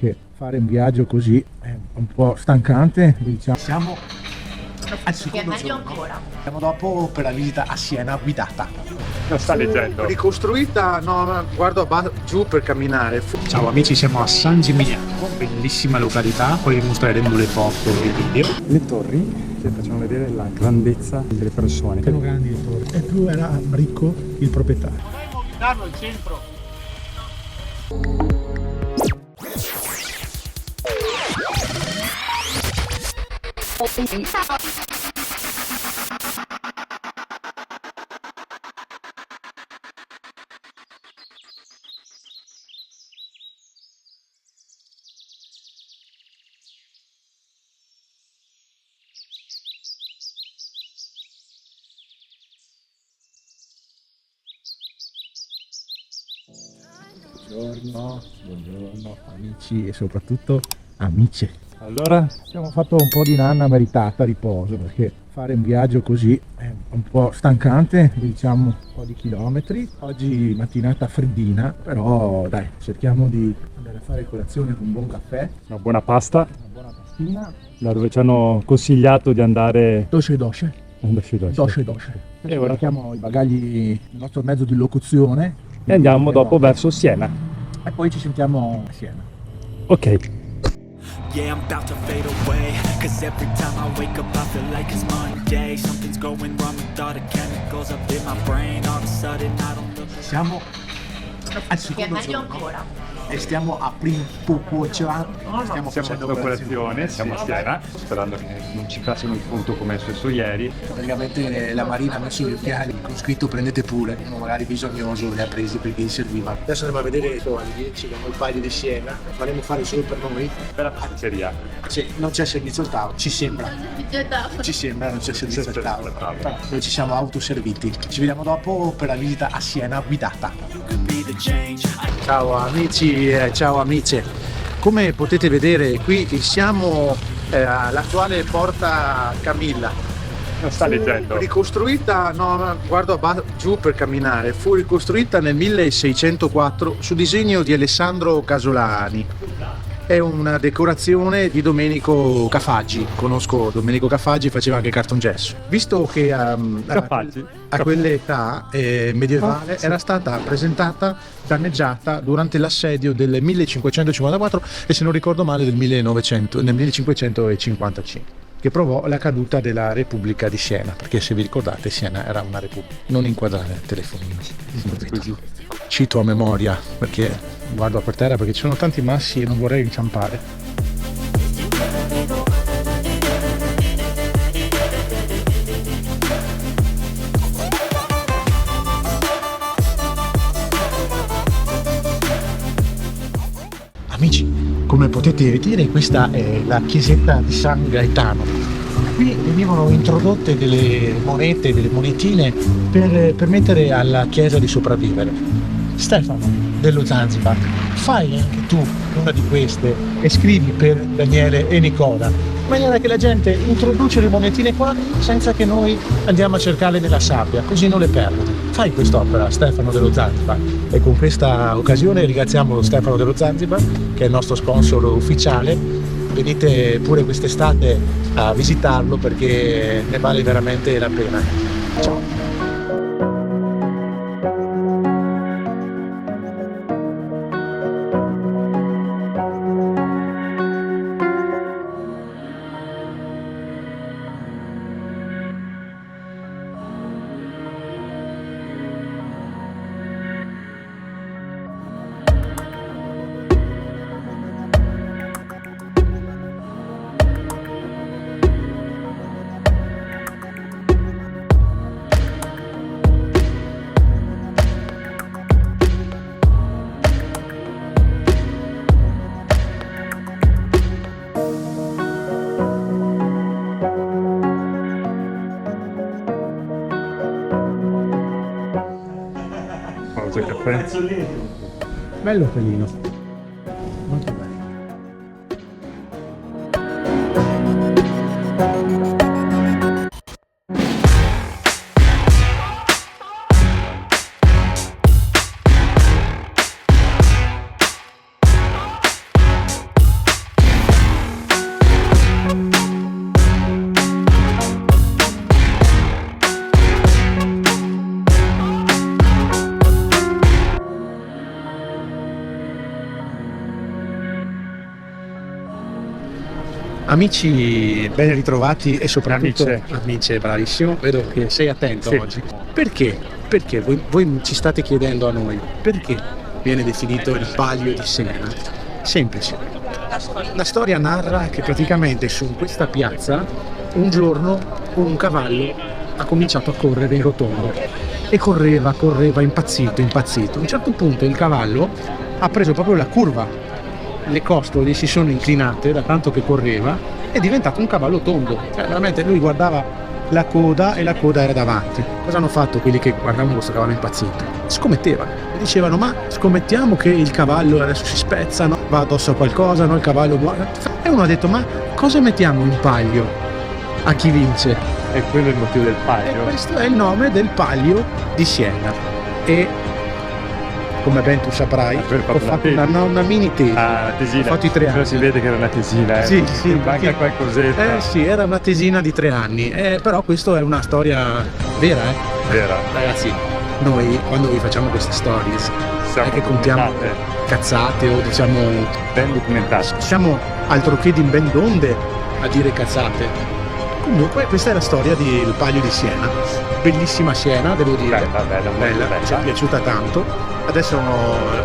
perché fare un viaggio così è un po' stancante, diciamo. Siamo al secondo giorno. Ancora. Siamo dopo per la visita a Siena guidata. Lo sta leggendo. Ricostruita, no, guardo giù per camminare. Ciao amici, siamo a San Gimignano, bellissima località, poi vi mostreremo le foto e i video. Le torri che facciamo vedere la grandezza delle persone. Sono grandi le torri e più era ricco il proprietario. Dovremmo guidarlo al centro. Buongiorno amici e soprattutto amiche. Allora, Abbiamo fatto un po' di nanna meritata riposo perché fare un viaggio così è un po' stancante, diciamo un po' di chilometri. Oggi mattinata freddina, però dai, cerchiamo di andare a fare colazione con un buon caffè, una buona pasta, una buona pastina. da dove ci hanno consigliato di andare Doce. E ora Cerchiamo i bagagli, il nostro mezzo di locuzione e andiamo dopo verso Siena. e poi ci sentiamo a Siena. Ok. Yeah, I'm about to fade away, cause every time I wake up I feel like it's Monday. Something's going wrong with all the chemicals up in my brain. All of a sudden I don't look. Siamo al secondo Meglio giorno ancora. e stiamo a Primpopocean. Stiamo facendo colazione, siamo a Siena, sperando che non ci facciano il punto come è successo ieri. Praticamente la Marina ha messo gli occhiali con scritto prendete pure, uno magari bisognoso li ha presi perché gli serviva. Adesso andiamo a vedere alle 10 con il paio di Siena, faremo fare solo per noi. Per la pasticceria. Sì, non c'è servizio al tavolo, ci sembra, non c'è servizio al tavolo. Però noi ci siamo autoserviti. Ci vediamo dopo per la visita a Siena guidata. Be the change. Ciao amici, ciao amiche. Come potete vedere qui siamo all'attuale Porta Camilla. Lo sta leggendo. Ricostruita, no, guardo giù per camminare, fu ricostruita nel 1604 su disegno di Alessandro Casolani. È una decorazione di Domenico Cafaggi. Conosco Domenico Cafaggi, faceva anche cartongesso. Visto che Cafaggi? a quell'età medievale era stata presentata, danneggiata durante l'assedio del 1554 e se non ricordo male nel 1555, che provò la caduta della Repubblica di Siena, perché se vi ricordate Siena era una repubblica. Non inquadrare il telefonino. Così. Cito a memoria perché guardo per terra perché ci sono tanti massi e non vorrei inciampare. Amici, come potete vedere questa è la chiesetta di San Gaetano. Qui venivano introdotte delle monete, delle monetine per permettere alla chiesa di sopravvivere. Stefano dello Zanzibar, fai anche tu una di queste e scrivi per Daniele e Nicola, in maniera che la gente introduce le monetine qua senza che noi andiamo a cercarle nella sabbia, così non le perdono. Fai quest'opera, Stefano dello Zanzibar, e con questa occasione ringraziamo lo Stefano dello Zanzibar, che è il nostro sponsor ufficiale. Venite pure quest'estate a visitarlo perché ne vale veramente la pena. Ciao! Pausa caffè. Bello pelino. Molto bello. Amici ben ritrovati e soprattutto Amici. bravissimo, vedo che sei attento Sì. oggi. Perché? Perché voi ci state chiedendo a noi perché viene definito il Palio di Siena? Semplice. La storia narra che praticamente su questa piazza un giorno un cavallo ha cominciato a correre in rotondo e correva impazzito. A un certo punto il cavallo ha preso proprio la curva, le costole si sono inclinate da tanto che correva, è diventato un cavallo tondo. Cioè veramente lui guardava la coda e la coda era davanti. Cosa hanno fatto quelli che guardavano questo cavallo impazzito? Scommettevano, dicevano ma scommettiamo che il cavallo adesso si spezza, no? Va addosso a qualcosa, no? Il cavallo muore. E uno ha detto ma cosa mettiamo in palio a chi vince? E quello è il motivo del E Palio. questo è il nome del Palio di Siena. E come ben tu saprai, Per ho fatto una mini tesi. La tesina. Ho fatto i 3 Però anni. si vede che era una tesina, Sì, sì, manca perché- qualcosetta. Sì, era una tesina di 3 anni, però questa è una storia vera, Vera. Ragazzi, noi quando vi facciamo queste stories Siamo è che contiamo documentate, cazzate o diciamo ben documentate. siamo altro che di ben donde a dire cazzate. Comunque questa è la storia del Palio di Siena. Bellissima Siena, devo dire. Bella, molto Bella, ci è piaciuta tanto. Adesso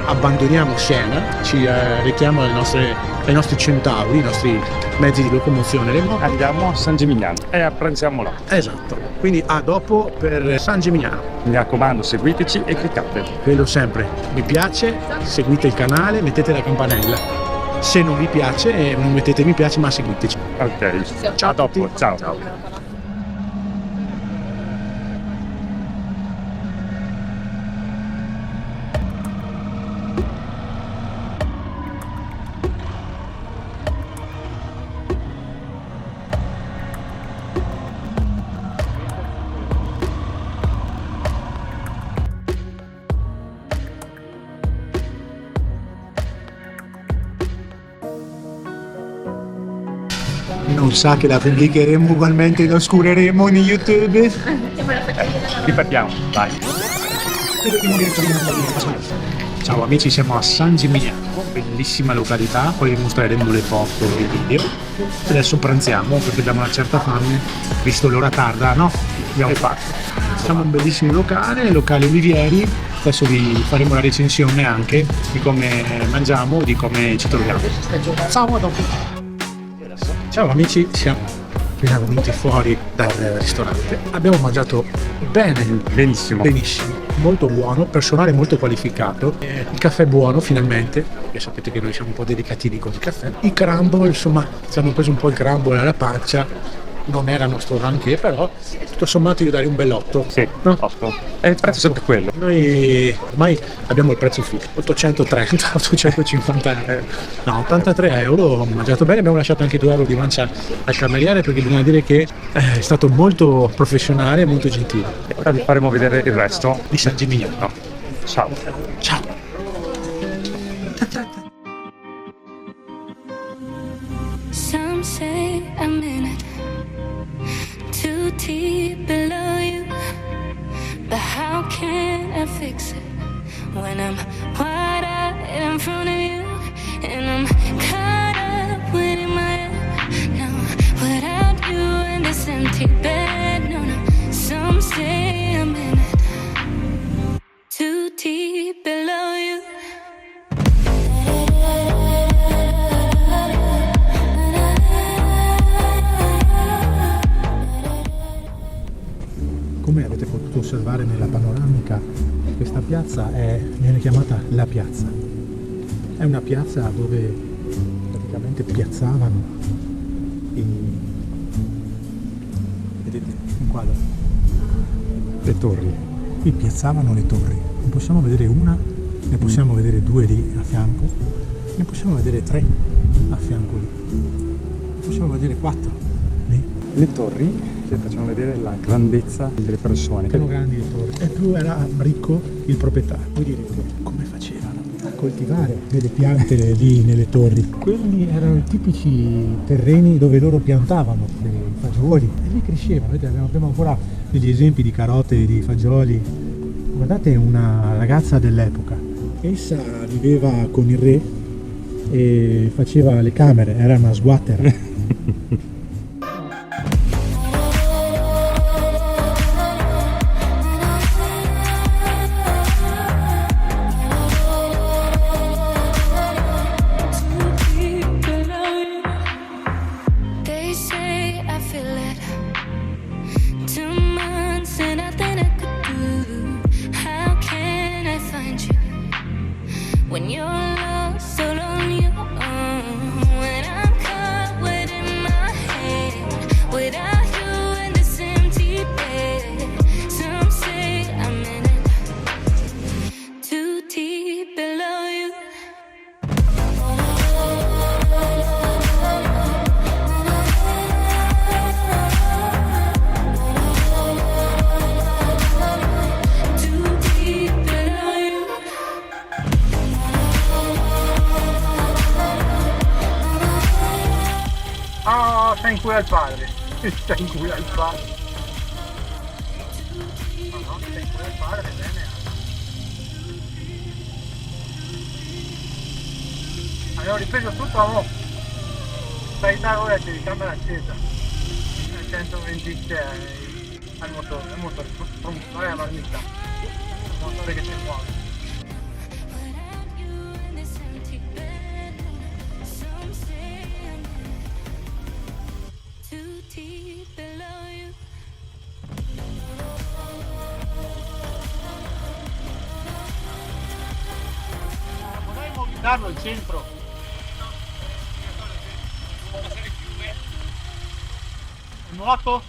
abbandoniamo Siena, ci rechiamo ai nostri centauri, ai nostri mezzi di locomozione remoti. Andiamo a San Gimignano e apprendiamo là. Esatto, quindi a dopo per San Gimignano. Mi raccomando, seguiteci e cliccate. Vedo sempre, mi piace, seguite il canale, mettete la campanella. Se non vi piace, non mettete mi piace, ma seguiteci. Ok. Ciao A dopo. tutti. Ciao. Non sa che la pubblicheremo ugualmente, lo oscureremo in YouTube. Ripartiamo. Vai. Ciao amici, siamo a San Gimignano, bellissima località, poi vi mostreremo le foto e i video. Adesso pranziamo perché abbiamo una certa fame, visto l'ora tarda, no? Abbiamo fatto. Siamo in un bellissimo locale Olivieri, adesso vi faremo la recensione anche di come mangiamo, di come ci troviamo. Ciao, a dopo! Ciao amici, siamo appena venuti fuori dal ristorante. Abbiamo mangiato bene, Benissimo. benissimo, molto buono, personale molto qualificato, il caffè buono finalmente, perché sapete che noi siamo un po' delicatini con il caffè. I crumble, insomma, ci hanno preso un po' il crumble alla pancia, non era nostro granché, però tutto sommato io darei un bel 8. Sì, No? 8. E il prezzo è sempre quello. Noi ormai abbiamo il prezzo fisso, 830, 850 euro. No, 83 euro, ho mangiato bene, abbiamo lasciato anche 2 euro di mancia al cameriere perché bisogna dire che è stato molto professionale e molto gentile. E ora vi faremo vedere il resto Di San Gimignano. Ciao. Ciao! Some say I'm in it too deep below you, but how can I fix it when I'm wide out in front of you and I'm caught up within my head? No, without you in this empty bed, no, no. Some say I'm in it too deep below you. Come avete potuto osservare nella panoramica, questa piazza viene chiamata La Piazza. È una piazza dove praticamente piazzavano vedete in quadro le torri. Qui piazzavano le torri. Ne possiamo vedere una, ne possiamo vedere 2 lì a fianco, ne possiamo vedere 3 a fianco lì, ne possiamo vedere 4 lì. Le torri che facciamo vedere la grandezza delle persone. Erano grandi le torri e più era ricco il proprietario. Voi direte come facevano a coltivare delle piante lì nelle torri? Quelli erano i tipici terreni dove loro piantavano dei fagioli e lì crescevano. Vedete, abbiamo ancora degli esempi di carote e di fagioli. Guardate una ragazza dell'epoca, essa viveva con il re e faceva le camere, era una sguatter. They say I feel it. 2 months and nothing I could do. How can I find you when you're lost all on your own? When I'm caught within my head, without you in this empty bed. Some say I'm in it, too deep below you. Too deep below you. Ah, sta in culo al padre. Sta in culo al padre. No, no, sta in culo al padre, bene. Abbiamo ripreso tutto, amore. Stai da ora c'è di camera accesa. 126 al motore, il motore è la marmitta. Il motore che si muove. Without you in this empty bed, some say I'm too deep below you. Vorremmo guidarlo al centro. Il nuoto?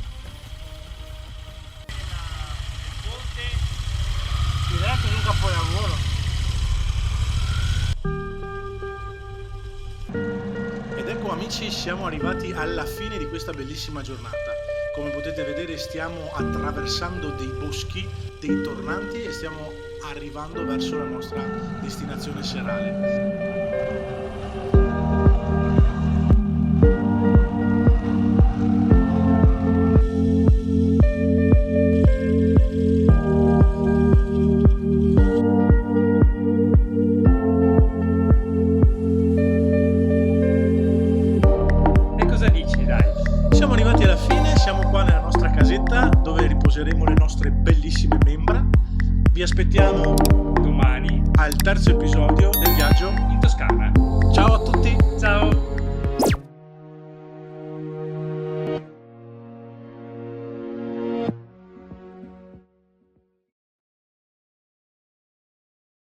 Diretto di un capolavoro. Ed ecco amici, siamo arrivati alla fine di questa bellissima giornata. Come potete vedere stiamo attraversando dei boschi, dei tornanti e stiamo arrivando verso la nostra destinazione serale. E cosa dici, dai? Siamo arrivati alla fine, siamo qua nella nostra casetta dove riposeremo le nostre bellissime membra. Vi aspettiamo Domani al terzo episodio del viaggio. in Toscana. Ciao a tutti! Ciao!